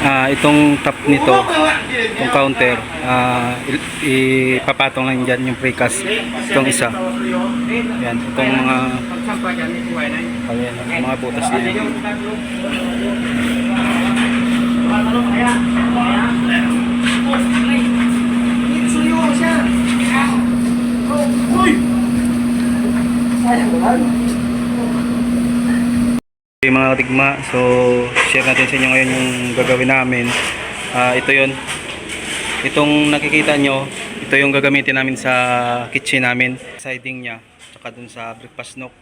Itong top nito, itong counter, ipapatong lang dyan yung precast. Itong isa. Yan, itong mga butas niya. Okay, mga katigma, so share natin sa inyo ngayon yung gagawin namin. Ito yon, itong nakikita nyo, ito yung gagamitin namin sa kitchen namin, siding nya, tsaka dun sa breakfast nook.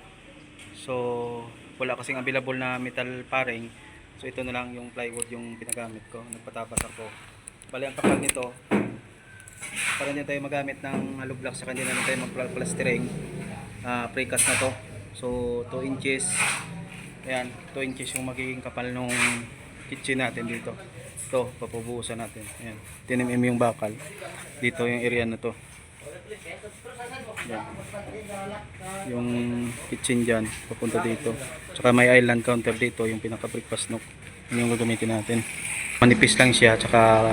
So wala kasing available na metal paring, so ito na lang yung plywood yung pinagamit ko. Nagpatapas ako. Bali ang kapal nito, para hindi tayo magamit ng hollow block, saka hindi na tayo magplastering, precast na to. So 2 inches. Ayan, 2 inches yung magiging kapal nung kitchen natin dito. Ito, papubuhusan natin. Ayan, 10 mm yung bakal. Dito yung area na to. Ayan. Yung kitchen dyan, papunta dito. Tsaka may island counter dito, yung pinaka breakfast nook. Yun yung gagamitin natin. Manipis lang siya, tsaka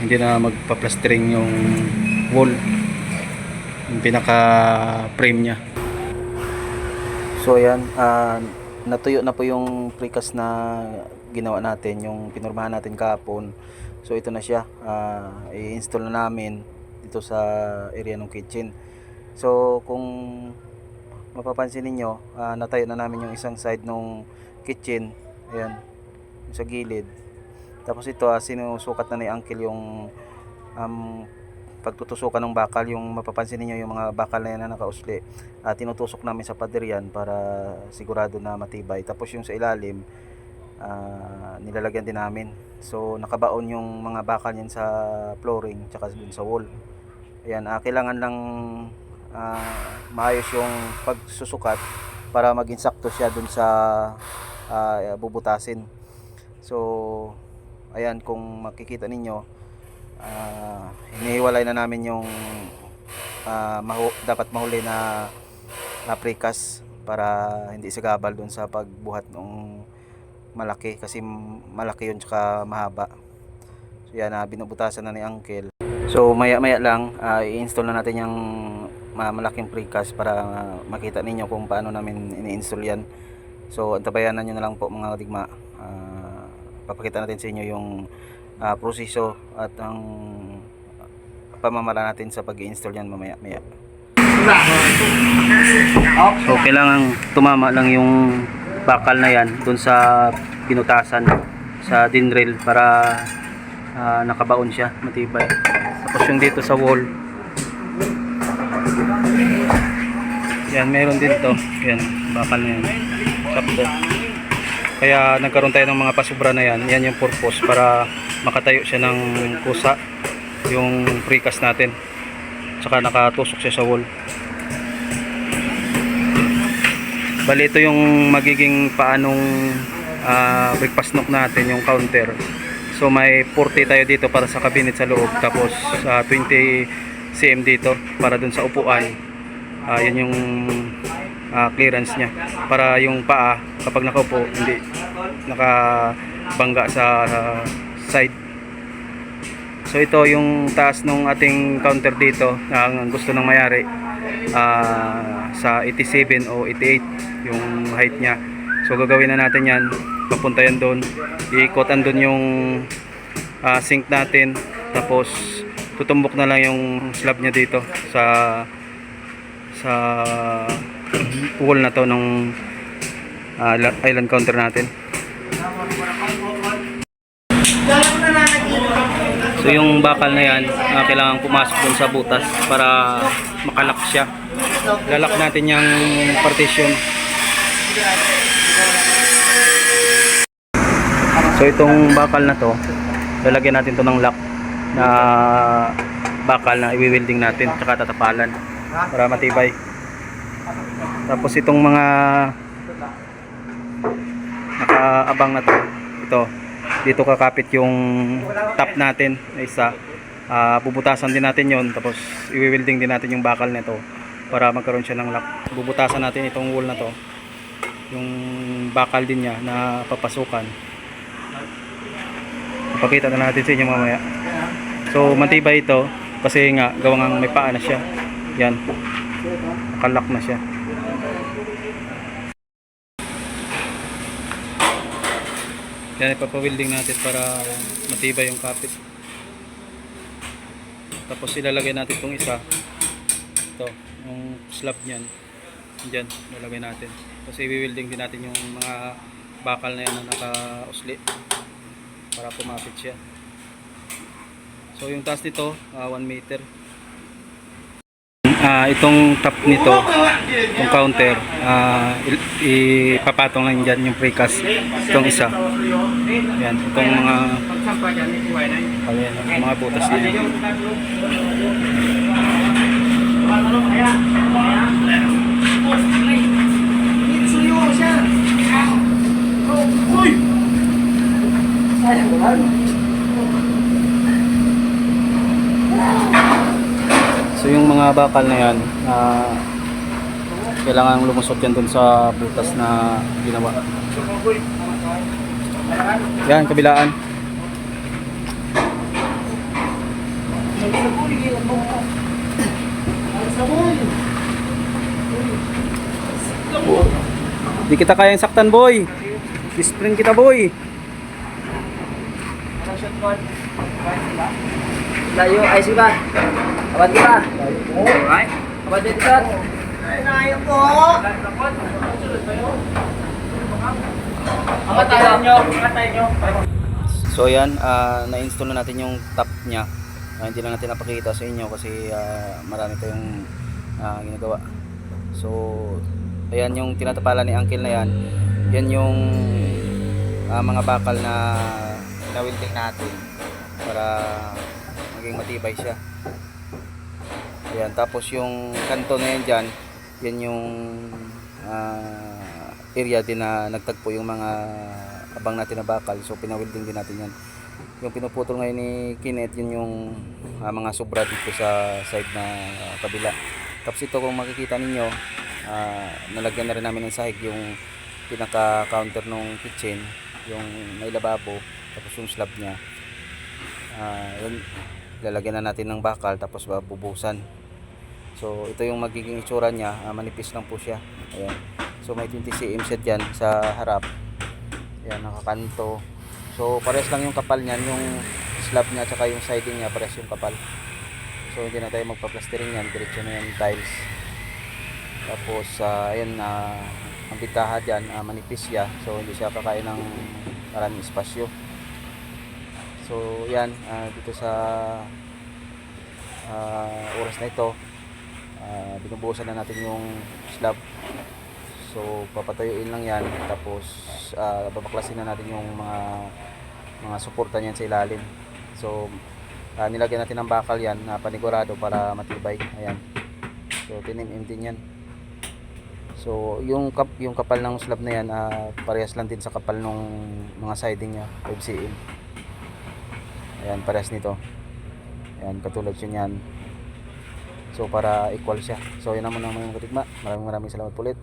hindi na magpa-plastering yung wall. Yung pinaka frame nya. So ayan, natuyo na po yung precast na ginawa natin, yung pinurmahan natin kahapon. So ito na siya, i-install na namin dito sa area ng kitchen. So kung mapapansin niyo, natayo na namin yung isang side ng kitchen, ayan, sa gilid. Tapos ito, sinusukat na ni Uncle yung pagtutusukan ng bakal. Yung mapapansin niyo yung mga bakal na yan na nakausli, tinutusok namin sa pader yan para sigurado na matibay. Tapos yung sa ilalim, nilalagyan din namin. So nakabaon yung mga bakal yan sa flooring tsaka dun sa wall. Ayan, kailangan lang maayos yung pagsusukat para maging sakto siya dun sa bubutasin. So ayan, kung makikita ninyo, hinihiwalay na namin yung dapat mahuli na precast para hindi sagabal dun sa pagbuhat ng malaki, kasi malaki yun tsaka mahaba. So yan, binubutasan na ni Uncle. So maya maya lang, i-install na natin yung malaking precast para makita ninyo kung paano namin ini-install yan. So antabayanan nyo na lang po mga kadigma. Papakita natin sa inyo yung proseso at ang pamamala natin sa pag-i-install yan mamaya maya. So kailangan tumama lang yung bakal na yan dun sa pinutasan sa dinril para nakabaon siya, matibay. Tapos yung dito sa wall, yan, meron din to, yan, bakal na yan, sakto. Kaya nagkaroon tayo ng mga pasubra na yan. Yan yung purpose, para makatayo siya ng kusa yung precast natin, tsaka nakatusok siya sa wall. Bali ito yung magiging paanong breakfast nook natin, yung counter. So may 40 tayo dito para sa cabinet sa loob, tapos 20 cm dito para dun sa upuan. Yan yung clearance nya, para yung paa kapag nakaupo hindi nakabangga sa side. So ito yung taas ng ating counter dito, ang gusto ng mayari, sa 87 o 88 yung height nya. So gagawin na natin yan, papunta yan doon, iikotan doon yung sink natin, tapos tutumbok na lang yung slab nya dito sa wall na to ng island counter natin. So yung bakal na yan, kailangan pumasok dun sa butas para makalak siya. Lalak natin yung partition. So itong bakal na to, lalagyan natin to ng lock na bakal na i-welding natin, tsaka tatapalan para matibay. Tapos itong mga nakaabang na to, ito, dito kakapit yung top natin na isa. Bubutasan din natin yon, tapos i-welding din natin yung bakal nito para magkaroon siya ng lock. Bubutasan natin itong wall na to, yung bakal din niya na papasukan. Ipakita na natin sa inyo mamaya. So matibay ito kasi nga gawang may paa na siya. Yan. Nakalak na siya. Yan, ipapawilding natin para matibay yung kapit. Tapos ilalagay natin itong isa. Ito, yung slab niyan. Diyan, ilalagay natin. Kasi i-wielding din natin yung mga bakal na yan na naka-usli para pumapit siya. So yung taas nito, 1 meter. Itong top nito, itong counter, ipapatong lang dyan yung precast. Itong isa. Yan, itong mga ayan, mga butas na yan. So yung mga bakal na yan, kailangan lumusot yan dun sa butas na ginawa. Yan, kabilaan. Di kita kayang saktan, boy. Sprint kita, boy. Layo, ay siba. Abad ka. Alright. Abad dito sir. Layo po. Abad nyo. So yan, na-install na natin yung top niya. Hindi na natin napakita sa inyo kasi marami tayong ginagawa. So ayan yung tinatapalan ni Uncle na yan. Yan yung mga bakal na na-welding natin para maging matibay siya. Ayan, tapos yung kanto na yan dyan, yan yung area din na nagtagpo yung mga abang natin na bakal. So pinawilding din natin yan. Yung pinuputol ngayon ni Kenneth, yun yung mga sobra dito sa side na kabila. Tapos ito kung makikita ninyo, nalagyan na rin namin ng sahig yung pinaka counter ng kitchen, yung may lababo, tapos yung slab nya. Yun, lalagyan na natin ng bakal tapos bubusan. So ito yung magiging itsura nya, manipis lang po siya. Ayan. So may 20 cm siya dyan sa harap. Ayan, nakakanto. So pares lang yung kapal niyan, yung slab nya at yung siding nya, pares yung kapal. So hindi na tayo magpa-plastering yan, diretso na yan tiles. Tapos ayan, ang bitaha dyan, manipis siya. So hindi siya kakain ng maraming espasyo. So yan, dito sa oras na ito, binubuhusan na natin yung slab. So papatuyuin lang yan, tapos babaklasin na natin yung mga suporta niyan sa ilalim. So nilagyan natin ng bakal yan na panigurado para matibay. Ayan, so 10 mm din yan. So yung kapal ng slab na yan, parehas lang din sa kapal ng mga siding nya, 5 cm. Ayan, parehas nito. Ayan, katulad yun yan. So para equal siya. So yun naman mga katigma. Maraming salamat ulit.